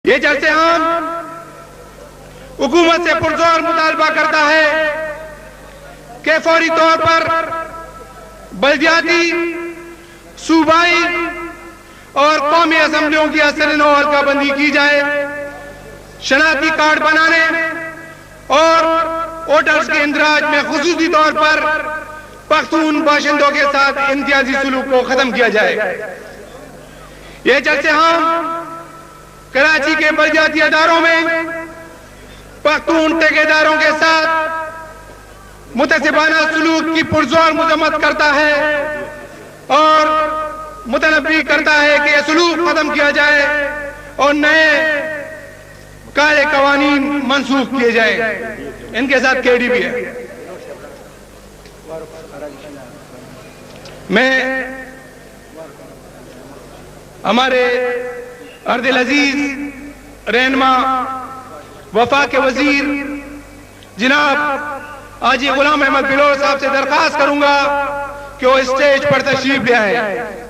یہ جلسہ عام حکومت سے پرزور مطالبہ کرتا ہے کہ فوری طور پر بلدیاتی، صوبائی اور قومی اسمبلیوں کی اثر نو حلقہ بندی کی جائے، شناختی کارڈ بنانے اور ووٹرز کے اندراج میں خصوصی طور پر پختون باشندوں کے ساتھ امتیازی سلوک کو ختم کیا جائے۔ یہ جلسے عام کراچی کے بلدیاتی اداروں میں پختون ٹھیکیداروں کے ساتھ متعصبانہ سلوک کی پرزور مذمت کرتا ہے اور متنبی کرتا ہے کہ یہ سلوک ختم کیا جائے اور نئے کالے قوانین منسوخ کیے جائیں۔ ان کے ساتھ KD بھی ہے۔ میں ہمارے ارض العزیز رہنما وفا کے وزیر جناب حاجی غلام احمد بلوچ صاحب سے درخواست کروں گا کہ وہ اسٹیج پر تشریف لے آئیں۔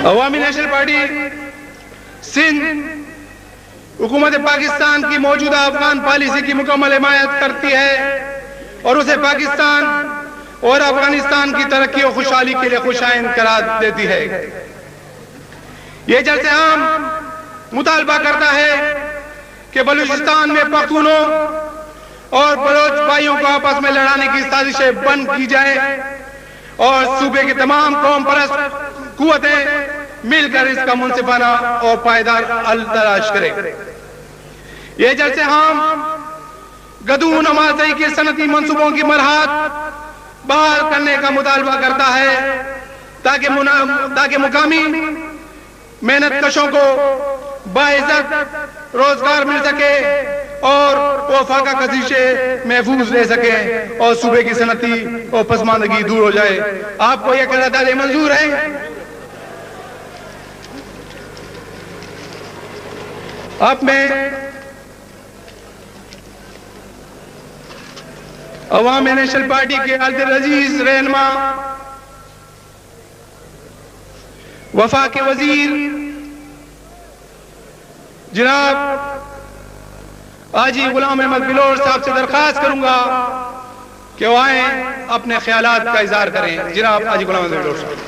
عوامی نیشنل پارٹی سندھ حکومت پاکستان کی موجودہ افغان پالیسی کی مکمل حمایت کرتی ہے اور اسے پاکستان اور افغانستان کی ترقی و خوشحالی کے لیے خوشائند قرار دیتی ہے۔ یہ جلسہ عام مطالبہ کرتا ہے کہ بلوچستان میں پختونوں اور بلوچ بھائیوں کو آپس میں لڑانے کی سازشیں بند کی جائے اور صوبے کے تمام قوم پرست قوتیں مل کر اس کا منصفانہ اور پائیدار حل تلاش کریں۔ یہ جلسے عام گدوں نمازی کے صنعتی منصوبوں کی مرحلات بحال کرنے کا مطالبہ کرتا ہے تاکہ مقامی محنت کشوں کو باعزت روزگار مل سکے اور وہ فاقہ کشی سے محفوظ رہ سکیں اور صوبے کی صنعتی اور پسماندگی دور ہو جائے۔ آپ کو یہ قرارداد منظور ہے؟ آپ میں عوامی نیشنل پارٹی کے ارض العزیز رہنما وفا کے وزیر جناب حاجی غلام احمد بلوچ صاحب سے درخواست کروں گا کہ وہ آئیں اپنے خیالات کا اظہار کریں۔ جناب حاجی غلام احمد بلوچ صاحب۔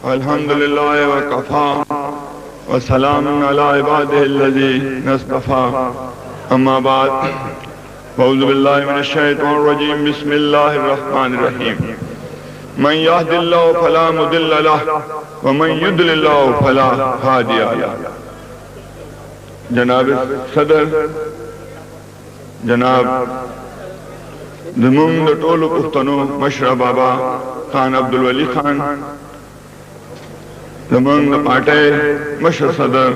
الحمدللہ وکفا وسلام علی عبادہ الذین اصطفیٰ، اما بعد، اعوذ باللہ من الشیطان الرجیم، بسم اللہ الرحمن الرحیم۔ من یہد اللہ فلا مضل لہ ومن یضلل اللہ فلا ہادی لہ۔ جناب صدر، جناب زمونږ د ټولو پښتنو مشر بابا خان عبدالولی خان، زمونږ د پارټۍ مشر صدر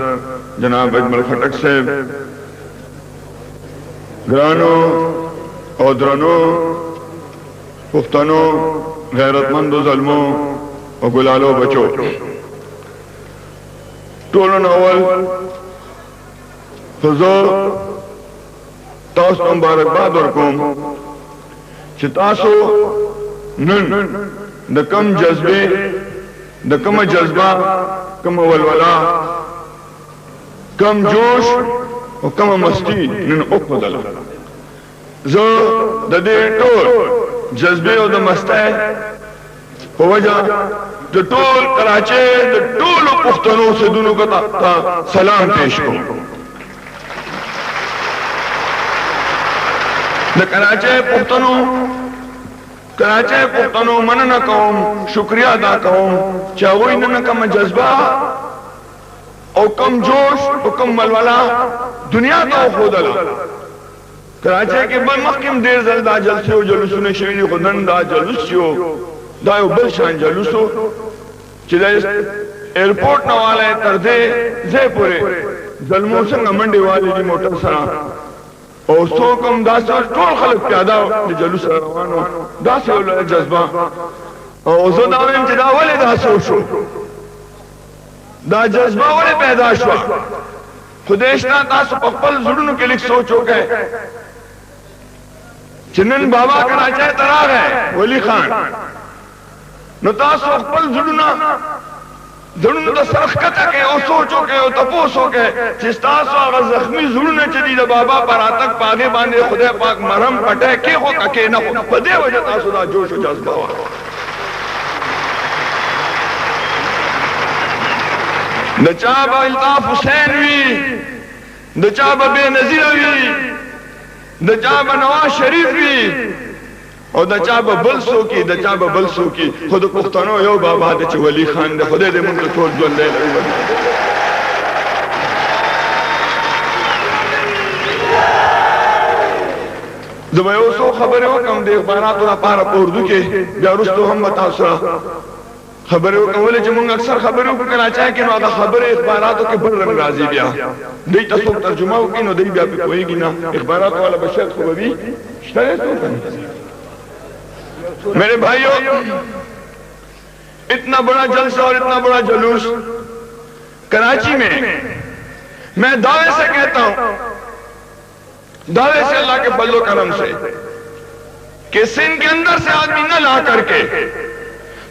جناب اجمل خټک صاحب، ګرانو او درنو پښتنو غیرتمندو زلمو او ګلالو بچو، ټولو نه اول خو زه تاسو ته مبارکباد ورکوم چې تاسو نن د کم جذبه، د کم جذبه، کم ولولا، کم جوش او کم مستی نن وښودله. زه د دې ټول جذبه او د مستی په وجه د ټول کراچۍ د ټولو پښتنو اوسېدونکو ته سلام پیش کوم. د کراچۍ پښتنو مننه کوم، شکریہ ادا کوم چې هغوی نن کومه جذبه او کم جوش او کم ولوله دنیا ته وښودله. کراچۍ کې بل مخکې هم ډېر ځل دا جلسې او جلوسونه شوي دي، خو نن دا جلوس چې و دا یو بل شان جلوسو چې دا ایرپورټ نه والا تر دې ځای پورې ظلمو څنګه منډې والي دي موټر سره او څوک هم داسې ټول خلک پیاده د جلوس روانو داسې یو جذبه او زه دا وایم چې دا ولې داسې وشو دا جذبه ولې پیدا شوه خدای شته تاسو په خپل زړونو کې لږ سوچ وکړئ چې نن بابا کراچۍ ته راغی ولی خان نو تاسو خپل زړونه ته سر ښکته کړئ او سوچ وکړئ او تپوس وکړئ چې ستاسو هغه زخمي زړونه چې دي د بابا په راتګ په هغې باندې خدای پاک مرهم پټی کېښو که کېنښو په دې وجه تاسو دا جوش و جذبه وه د چا به الطاف حسین وي د چا به بې نظیره وي د چا به نواز شریف وي او د چا به بل څوک وي د چا به بل څوک وي خو د پښتنو یو بابا دی چې ولی خان دی خدای دې موږ ته ټول ژوندی لري زه به یو څو خبرې وکړم د اخباراتو لپاره په اردو کې بیا وروستو هم به تاسو سره خبرې وکړم ولې چې موږ اکثر خبرې وکړو کراچۍ کې نو هغه خبرې اخباراتو کې بل رنګ راځي بیا دوی ته څوک ترجمه وکړي نو دوی بیا پې پوهېږي نه اخبارات والا بشر خو به وي شته دی څوک میرے بھائیو اتنا بڑا جلسہ اور اتنا بڑا جلوس کراچی میں دعوے سے کہتا ہوں دعوے سے اللہ کے فضل و کرم سے کہ سندھ کے اندر سے آدمی نہ لا کر کے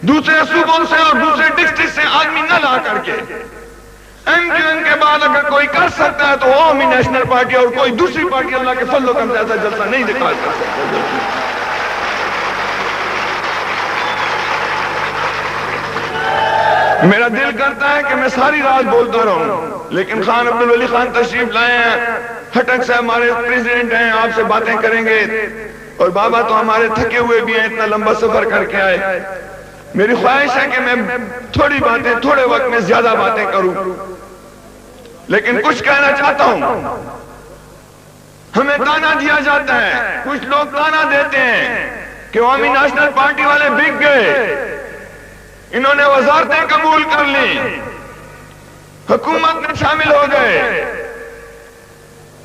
دوسرے صوبوں سے اور دوسرے ڈسٹرکٹ سے آدمی نہ لا کر کے ایم کیو ایم کے بعد اگر کوئی کر سکتا ہے تو عوامی نیشنل پارٹی اور کوئی دوسری پارٹی اللہ کے فضل و کرم سے ایسا جلسہ نہیں دکھا سکتا میرا دل کرتا ہے کہ میں ساری رات بولتا رہوں لیکن خان عبدالولی خان تشریف لائے ہیں ہٹک سے ہمارے پریزیڈنٹ ہیں آپ سے باتیں کریں گے اور بابا تو ہمارے تھکے ہوئے بھی ہیں اتنا لمبا سفر کر کے آئے میری خواہش ہے کہ میں تھوڑی باتیں تھوڑے وقت میں زیادہ باتیں کروں لیکن کچھ کہنا چاہتا ہوں ہمیں تانا دیا جاتا ہے کچھ لوگ تانا دیتے ہیں کہ عوامی نیشنل پارٹی والے بک گئے انہوں نے وزارتیں قبول کر لی حکومت میں شامل ہو گئے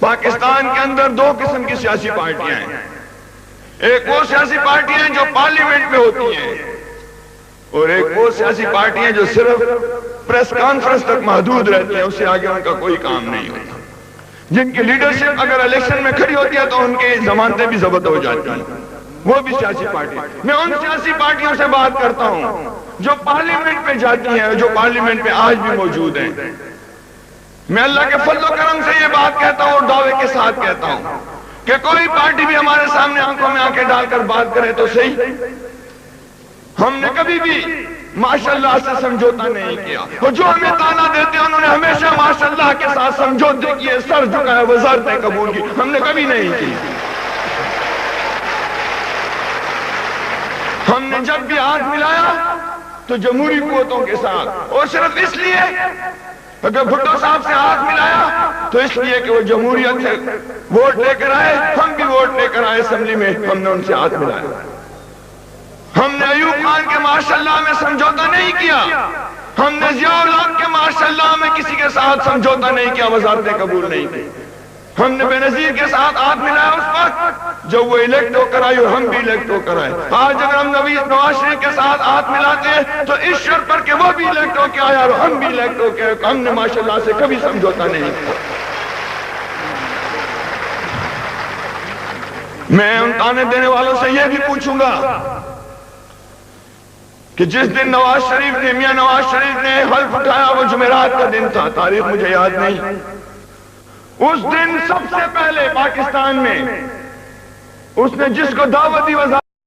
پاکستان کے اندر دو قسم کی سیاسی پارٹیاں ہیں ایک وہ سیاسی پارٹیاں ہیں جو پارلیمنٹ میں ہوتی ہیں اور ایک وہ سیاسی پارٹیاں ہیں جو صرف پریس کانفرنس تک محدود رہتی ہیں اس سے آگے ان کا کوئی کام نہیں ہوتا جن کی لیڈرشپ اگر الیکشن میں کھڑی ہوتی ہے تو ان کی ضمانتیں بھی ضبط ہو جاتی ہیں وہ بھی سیاسی پارٹی میں ان سیاسی پارٹیوں سے بات کرتا ہوں جو پارلیمنٹ میں جاتی ہیں جو پارلیمنٹ میں آج بھی موجود ہیں میں اللہ کے فضل و کرم سے یہ بات کہتا ہوں اور دعوے کے ساتھ کہتا ہوں کہ کوئی پارٹی بھی ہمارے سامنے آنکھوں میں آنکھیں ڈال کر بات کرے تو صحیح ہم نے کبھی بھی ماشاءاللہ سے سمجھوتا نہیں کیا اور جو ہمیں تانا دیتے ہیں انہوں نے ہمیشہ ماشاءاللہ کے ساتھ سمجھوتے کیے سر جھکائے وزارتیں قبول کی ہم نے کبھی نہیں کی ہم نے جب بھی ہاتھ ملایا تو جمہوری قوتوں کے ساتھ اور صرف اس لیے اگر بھٹو صاحب سے ہاتھ ملایا تو اس لیے کہ وہ جمہوریت سے ووٹ لے کر آئے ہم بھی ووٹ لے کر آئے اسمبلی میں ہم نے ان سے ہاتھ ملایا ہم نے ایوب خان کے ماشاءاللہ میں سمجھوتا نہیں کیا ہم نے ضیاء الحق کے ماشاءاللہ میں کسی کے ساتھ سمجھوتا نہیں کیا وزارتیں قبول نہیں کی ہم نے بے نظیر کے ساتھ ہاتھ ملایا اس وقت جب وہ الیکٹ ہو کر آئی اور ہم بھی الیکٹ ہو کر آئے آج اگر ہم نواز شریف کے ساتھ ہاتھ ملاتے ہیں تو اس شرط پر کہ وہ بھی الیکٹ ہو کے آیا اور ہم بھی الیکٹ ہو کے ہم نے ماشاءاللہ سے کبھی سمجھوتا نہیں کیا میں ان تانے دینے والوں سے یہ بھی پوچھوں گا کہ جس دن نواز شریف نے میاں نواز شریف نے حلف اٹھایا وہ جمعرات کا دن تھا تاریخ مجھے یاد نہیں اس دن سب سے پہلے پاکستان میں اس نے جس کو دعوت دی